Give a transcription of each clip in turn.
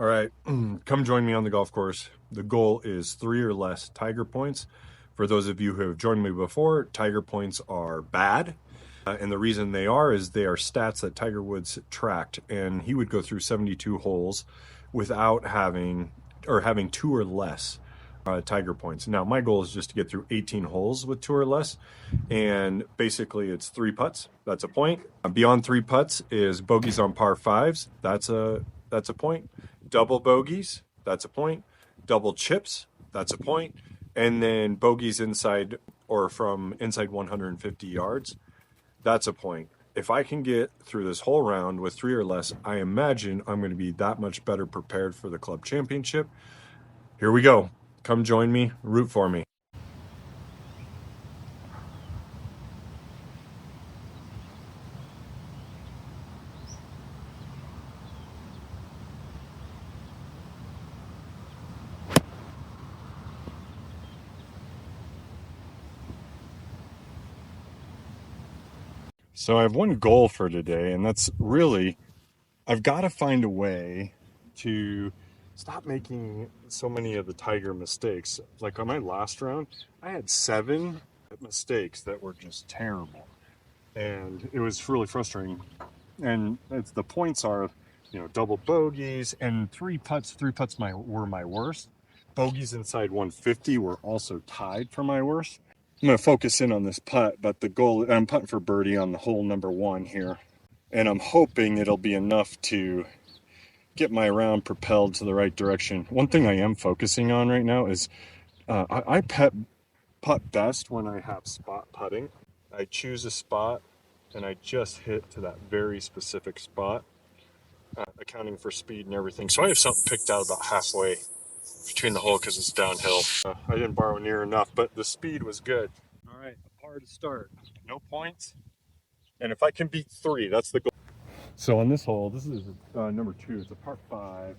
All right, come join me on the golf course. The goal is 3 or less Tiger points. For those of you who have joined me before, Tiger points are bad. And the reason they are is they are stats that Tiger Woods tracked. And he would go through 72 holes without having 2 or less Tiger points. Now, my goal is just to get through 18 holes with 2 or less. And basically, it's 3 putts. That's a point. Beyond 3 putts is bogeys on par 5s. That's a point. Double bogeys, that's a point. Double chips, that's a point. And then bogeys inside or from inside 150 yards, that's a point. If I can get through this whole round with 3 or less, I imagine I'm going to be that much better prepared for the club championship. Here we go. Come join me, root for me. So I have one goal for today, and that's really I've got to find a way to stop making so many of the Tiger mistakes. Like on my last round, I had 7 mistakes that were just terrible, and it was really frustrating. And the points are, double bogeys and 3 putts. 3 putts were my worst. Bogeys inside 150 were also tied for my worst. I'm going to focus in on this putt, but the goal, I'm putting for birdie on the hole number 1 here. And I'm hoping it'll be enough to get my round propelled to the right direction. One thing I am focusing on right now is I putt best when I have spot putting. I choose a spot and I just hit to that very specific spot, accounting for speed and everything. So I have something picked out about halfway between the hole because it's downhill. I didn't borrow near enough, but the speed was good. All right, a par to start. No points. And if I can beat 3, that's the goal. So on this hole, this is number 2. It's a par 5.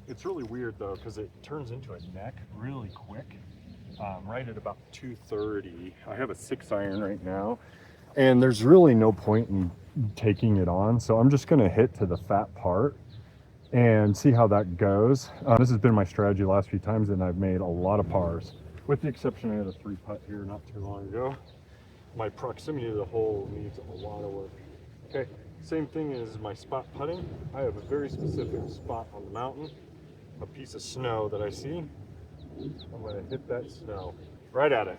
It's really weird though because it turns into a neck really quick. Right at about 230. I have a 6 iron right now, and there's really no point in taking it on. So I'm just going to hit to the fat part and see how that goes. This has been my strategy the last few times, and I've made a lot of pars, with the exception I had a 3 putt here not too long ago. My proximity to the hole needs a lot of work. Okay, same thing as my spot putting. I have a very specific spot on the mountain, a piece of snow that I see. I'm going to hit that snow right at it.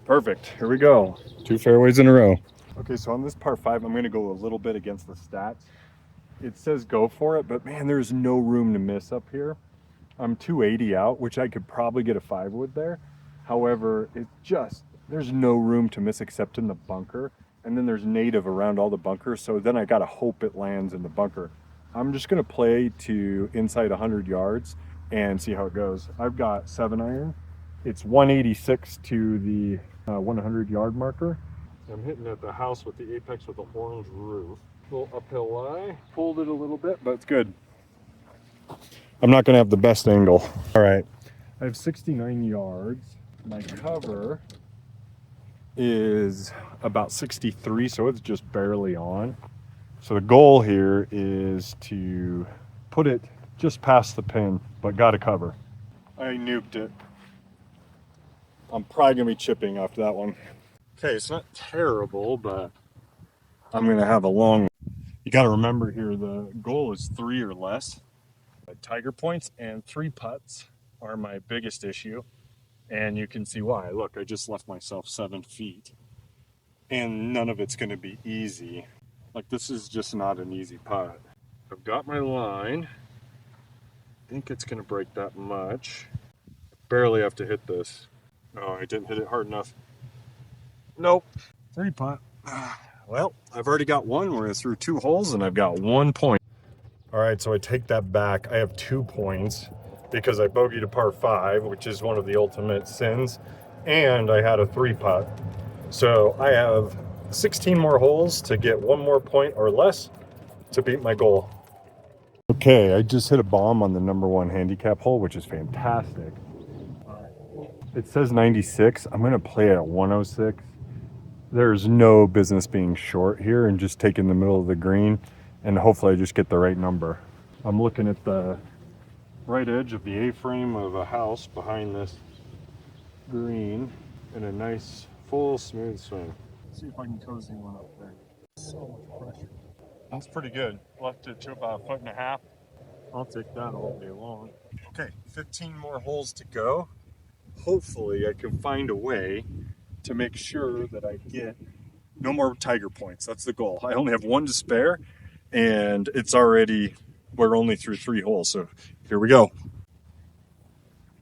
Perfect. Here we go. 2 fairways in a row. Okay, so on this par 5, I'm going to go a little bit against the stats. It says go for it, but man, there's no room to miss up here. I'm 280 out, which I could probably get a 5 wood there. However, there's no room to miss except in the bunker. And then there's native around all the bunkers, so then I got to hope it lands in the bunker. I'm just going to play to inside 100 yards and see how it goes. I've got 7 iron. It's 186 to the 100 yard marker. I'm hitting at the house with the apex with the orange roof. Little uphill lie. Pulled it a little bit, but it's good. I'm not going to have the best angle. All right. I have 69 yards. My cover is about 63, so it's just barely on. So the goal here is to put it just past the pin, but got to cover. I nuked it. I'm probably going to be chipping after that one. Okay, it's not terrible, but I'm going to have a long. You got to remember here, the goal is 3 or less. Tiger points and 3 putts are my biggest issue. And you can see why. Look, I just left myself 7 feet. And none of it's going to be easy. Like, this is just not an easy putt. I've got my line. I think it's going to break that much. Barely have to hit this. Oh, I didn't hit it hard enough. Nope. 3 putt. Well, I've already got one. We're through 2 holes, and I've got 1 point. All right, so I take that back. I have 2 points because I bogeyed a par 5, which is one of the ultimate sins, and I had a 3 putt. So I have 16 more holes to get 1 more point or less to beat my goal. Okay, I just hit a bomb on the number 1 handicap hole, which is fantastic. It says 96. I'm going to play at 106. There's no business being short here and just taking the middle of the green, and hopefully I just get the right number. I'm looking at the right edge of the A-frame of a house behind this green in a nice full smooth swing. Let's see if I can cozy one up there. So much pressure. That's pretty good. Left it to about 1.5 feet. I'll take that all day long. Okay, 15 more holes to go. Hopefully I can find a way to make sure that I get no more Tiger points. That's the goal. I only have one to spare, and we're only through 3 holes, so here we go.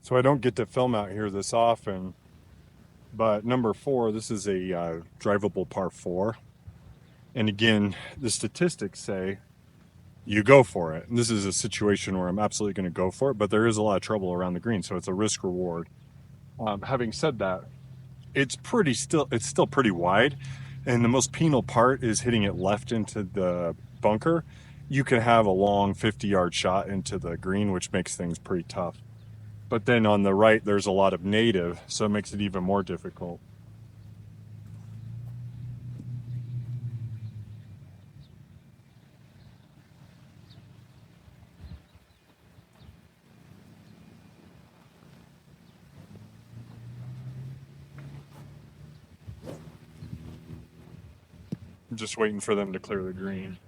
So I don't get to film out here this often, but number 4, this is a drivable par 4. And again, the statistics say you go for it. And this is a situation where I'm absolutely going to go for it, but there is a lot of trouble around the green, so it's a risk reward. Having said that, it's still pretty wide, and the most penal part is hitting it left into the bunker. You can have a long 50-yard shot into the green, which makes things pretty tough. But then on the right, there's a lot of native, so it makes it even more difficult. I'm just waiting for them to clear the green.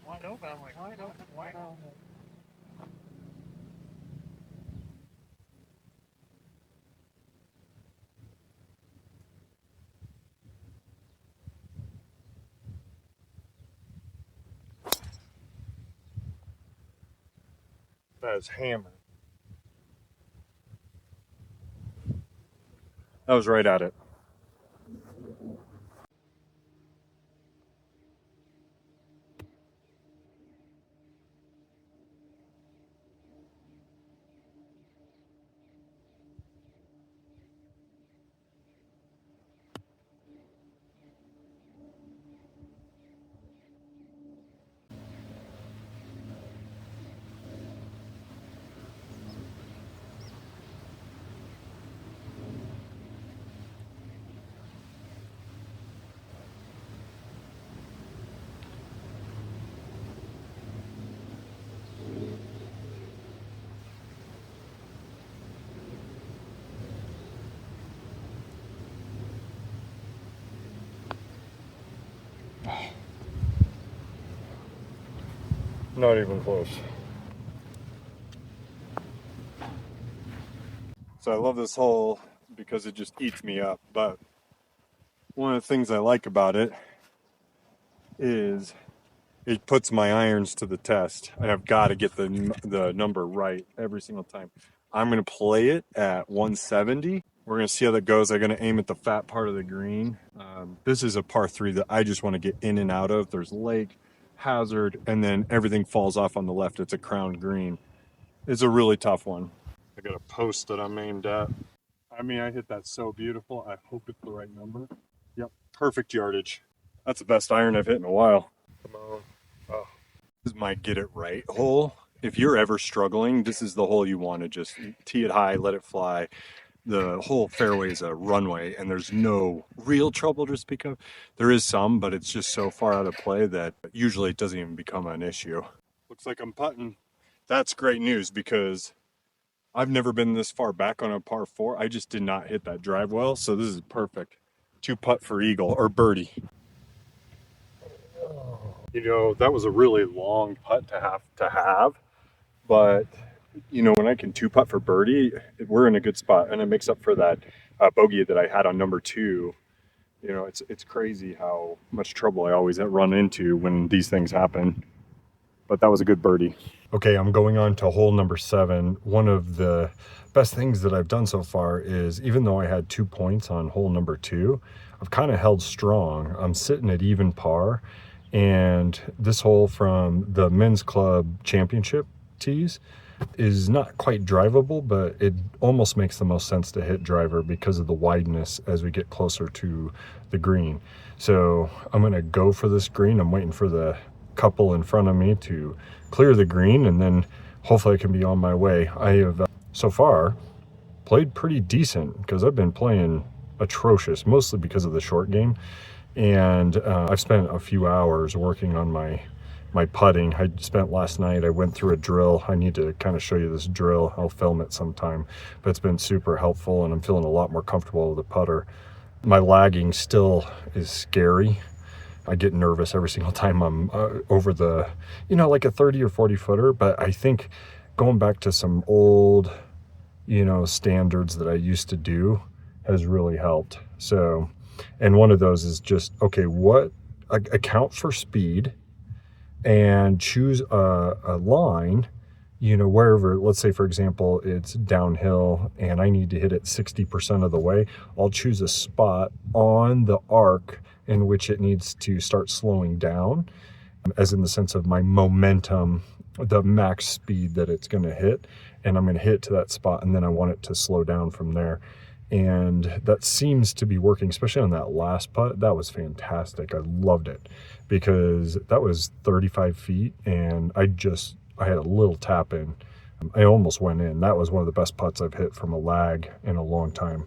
Wide open. I'm like, wide open, wide open. That is hammered. That was right at it. Not even close. So I love this hole because it just eats me up. But one of the things I like about it is it puts my irons to the test. I have got to get the number right every single time. I'm going to play it at 170. We're going to see how that goes. I'm going to aim at the fat part of the green. This is a par 3 that I just want to get in and out of. There's lake, hazard, and then everything falls off on the left. It's a crown green. It's a really tough one. I got a post that I'm aimed at. I mean, I hit that so beautiful. I hope it's the right number. Yep, perfect yardage. That's the best iron I've hit in a while. Come on. Oh. This is my get it right hole. If you're ever struggling, this is the hole you want to just tee it high, let it fly. The whole fairway is a runway, and there's no real trouble to speak of. There is some, but it's just so far out of play that usually it doesn't even become an issue. Looks like I'm putting. That's great news because I've never been this far back on a par 4. I just did not hit that drive well, so this is perfect. 2 putt for eagle or birdie. You know, that was a really long putt to have, but you know, when I can 2 putt for birdie, we're in a good spot, and it makes up for that bogey that I had on number 2. You know, it's crazy how much trouble I always run into when these things happen. But that was a good birdie. Okay, I'm going on to hole number 7. One of the best things that I've done so far is, even though I had 2 points on hole number 2, I've kind of held strong. I'm sitting at even par, and this hole from the men's club championship tees is not quite drivable, but it almost makes the most sense to hit driver because of the wideness as we get closer to the green. So I'm going to go for this green. I'm waiting for the couple in front of me to clear the green, and then hopefully I can be on my way. I have so far played pretty decent because I've been playing atrocious, mostly because of the short game. And I've spent a few hours working on my putting. I spent last night, I went through a drill. I need to kind of show you this drill. I'll film it sometime, but it's been super helpful, and I'm feeling a lot more comfortable with the putter. My lagging still is scary. I get nervous every single time I'm over the, like a 30 or 40 footer. But I think going back to some old, standards that I used to do has really helped. So, and one of those is just, okay, what account for speed and choose a line, wherever, let's say, for example, it's downhill and I need to hit it 60% of the way. I'll choose a spot on the arc in which it needs to start slowing down, as in the sense of my momentum, the max speed that it's going to hit, and I'm going to hit to that spot, and then I want it to slow down from there. And that seems to be working, especially on that last putt. That was fantastic. I loved it because that was 35 feet, and I had a little tap in. I almost went in. That was one of the best putts I've hit from a lag in a long time.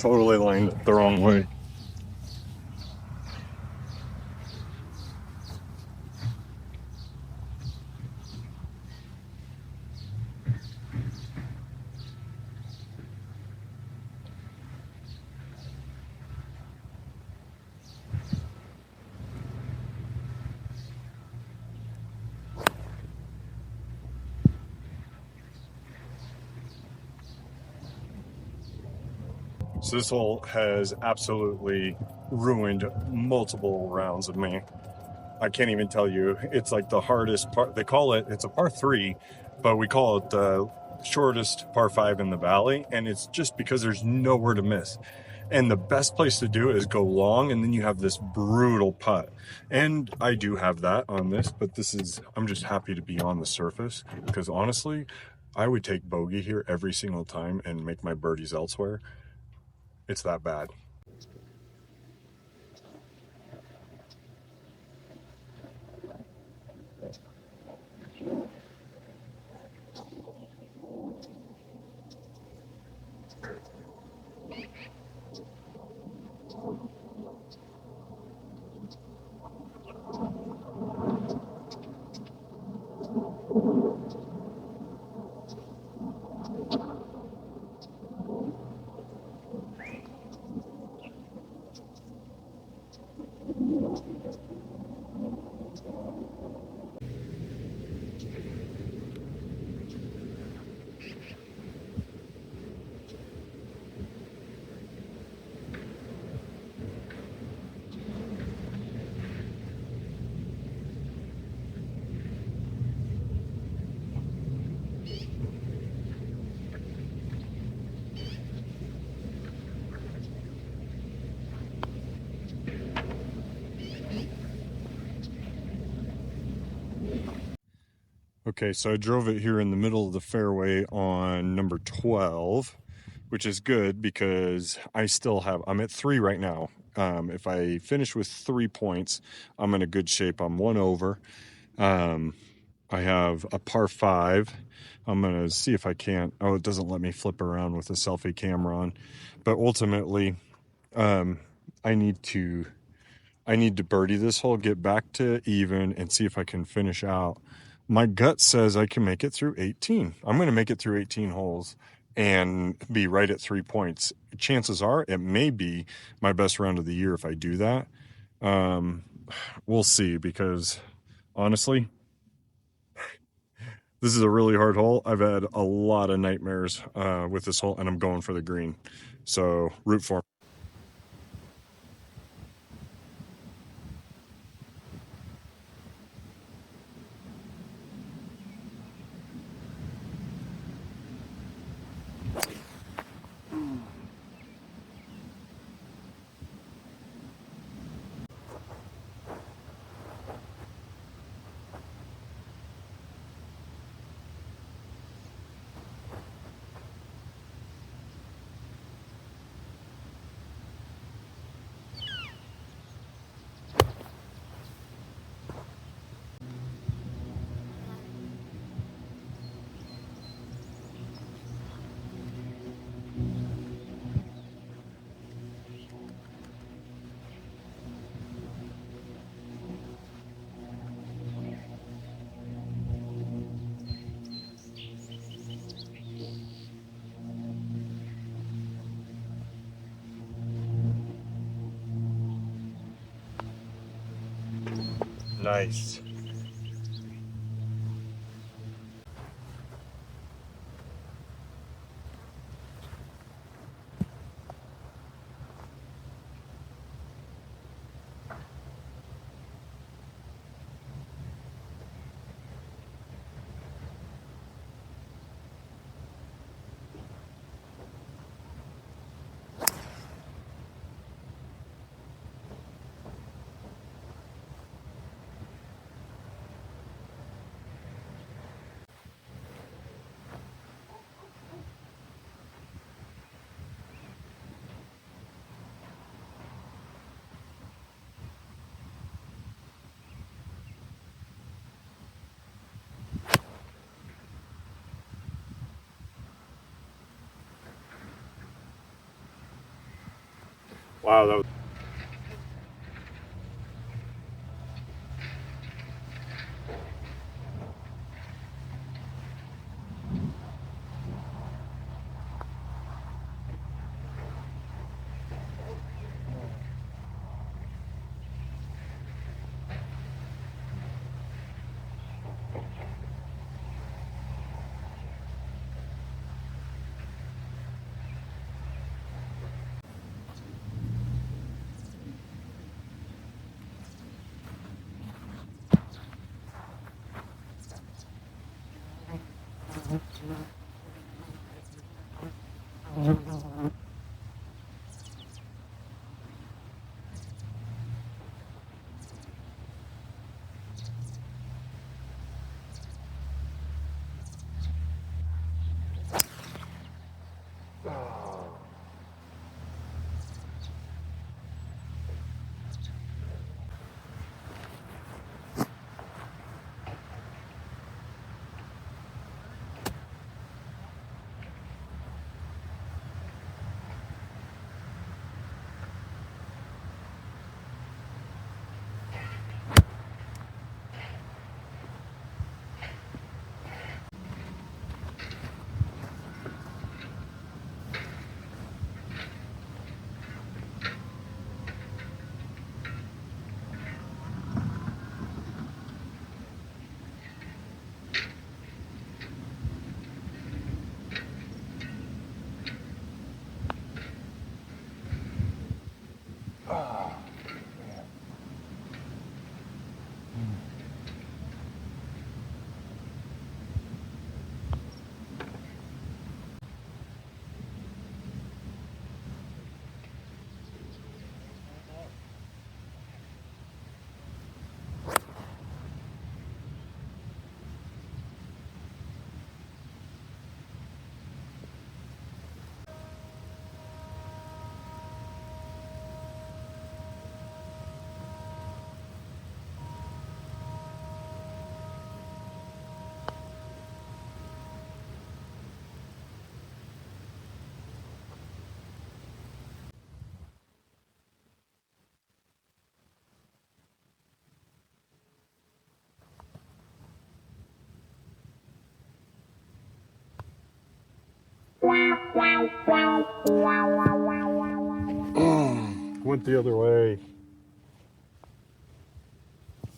Totally lined it the wrong way. So this hole has absolutely ruined multiple rounds of me. I can't even tell you. It's like the hardest part. They call it, it's a par three, but we call it the shortest par five in the valley. And it's just because there's nowhere to miss. And the best place to do it is go long, and then you have this brutal putt. And I do have that on this, but this is, I'm just happy to be on the surface because honestly, I would take bogey here every single time and make my birdies elsewhere. It's that bad. Okay, so I drove it here in the middle of the fairway on number 12, which is good because I'm at 3 right now. If I finish with 3 points, I'm in a good shape. I'm 1 over. I have a par 5. I'm going to see if I can't. Oh, it doesn't let me flip around with a selfie camera on. But ultimately, um, I need to birdie this hole, get back to even, and see if I can finish out. My gut says I can make it through 18. I'm going to make it through 18 holes and be right at 3 points. Chances are it may be my best round of the year if I do that. We'll see, because honestly, this is a really hard hole. I've had a lot of nightmares with this hole, and I'm going for the green. So root for me. Nice. Wow, that was went the other way.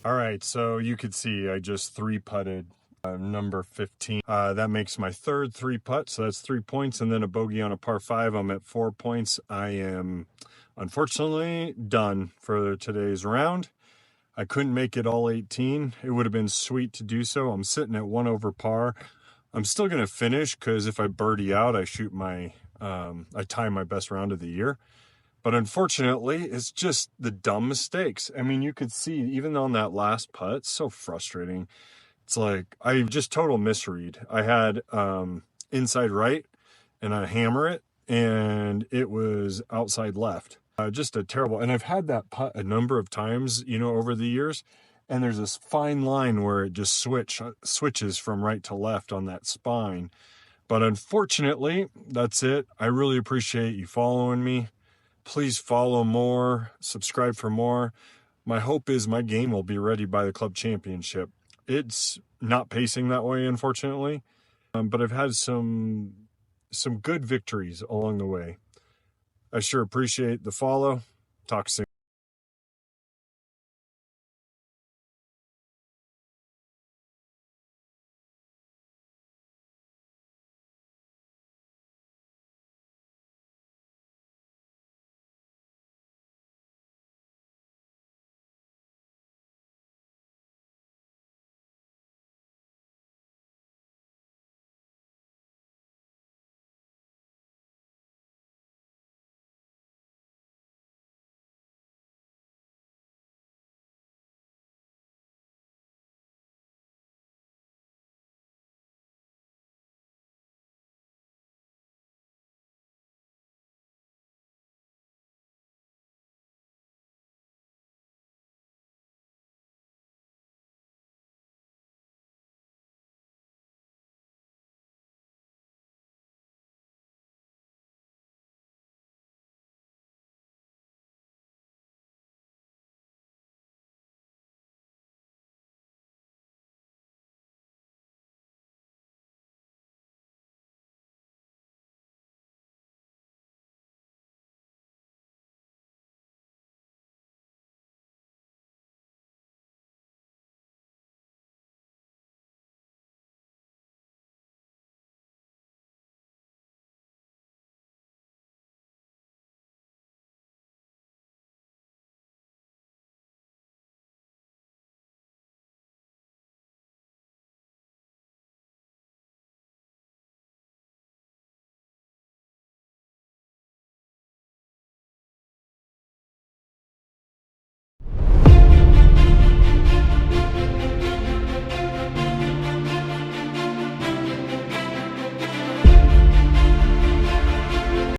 All right, so you could see I just three putted number 15. That makes my third three putt, so that's 3 points, and then a bogey on a par 5. I'm at 4 points. I am unfortunately done for today's round. I couldn't make it all 18. It would have been sweet to do so. I'm sitting at 1 over par. I'm still going to finish because if I birdie out, I shoot my, I tie my best round of the year. But unfortunately, it's just the dumb mistakes. I mean, you could see even on that last putt, it's so frustrating. It's like I just total misread. I had inside right and I hammer it and it was outside left. Just a terrible, and I've had that putt a number of times, you know, over the years. And there's this fine line where it just switches from right to left on that spine. But unfortunately, that's it. I really appreciate you following me. Please follow more, subscribe for more. My hope is my game will be ready by the club championship. It's not pacing that way, unfortunately, but I've had some good victories along the way. I sure appreciate the follow. Talk soon.